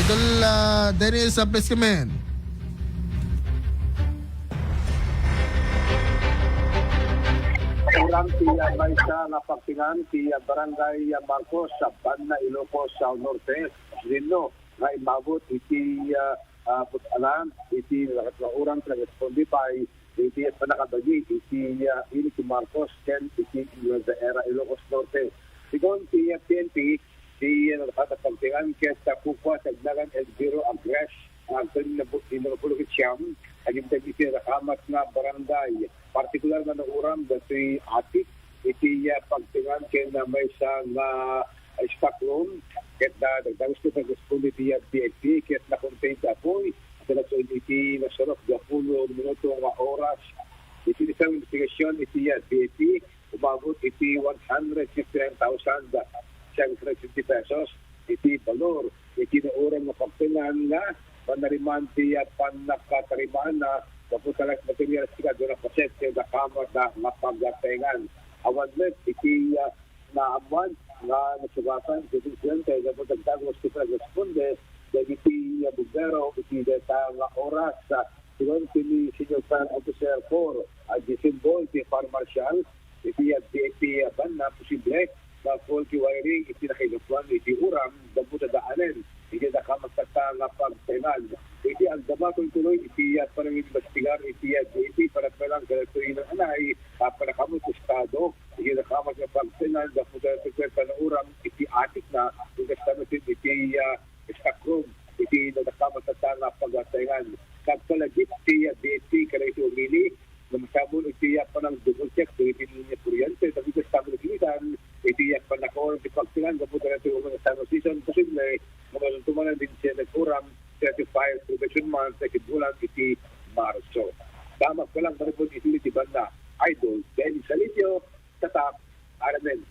Idol Dennis, please come in. Urang ti Maysa nga pagtingan ti Barangay Marcos sa Banna, Ilocos, South Norte. Dino nga imabot iti putalan iti urang respondi pa iti panakabagi iti ini ti Marcos ken iti Nueva Era, Ilocos Norte. Sigon ti PNP ti nakapagtingan ket sa Kukwa sa Gnagan Elviro Agres ang tinapulog siyam aging iti nakamat nga barangay partikular na uram dati atik iti pagtingan ken na may sa nga stock room ket dagdag gusto sa respondi ti PNP ket na contain apoy dala so iti nasurok 20 minuto nga oras iti isang investigasyon iti PNP umabot iti 159,750 pesos iti valor iti naurang nga pagtingan nga panariman ti panakatariman na kaputalas materials sila doon na pasete na kamar na mapagatengan. Awan met, iti naaman na nasugatan sa presidente na pagdagdagos ito responde dahil iti bumbero, iti data nga oras sa silon ni Senior Plan Officer 4 at di symbol ti Fire Marshal iti ban na posible na faulty wiring iti nakilupuan iti uram dampo sa daanen iti nakamagtata nga pagtengan. Iti ang damatong tuloy iti parang investigar iti iti para palang galatoy ng anay panakamot estado iti nakamag nga pagtengan dampo sa na uram iti atik na kung gastamitin iti stock room iti nakamagtata nga pagtengan. Kapalagit iti DT kada iti umili na masabon iti panang double check iti niya kuryente tapi gastamo naglitan iti panakor iti pagtengan dampo sa iti umang estado season posible tumanan din siya nagkurang 35 probation month sa kibulan iti Marso. Damat ko lang paripod iti banda Idol Dennis Salidio, Tatak, Aramen.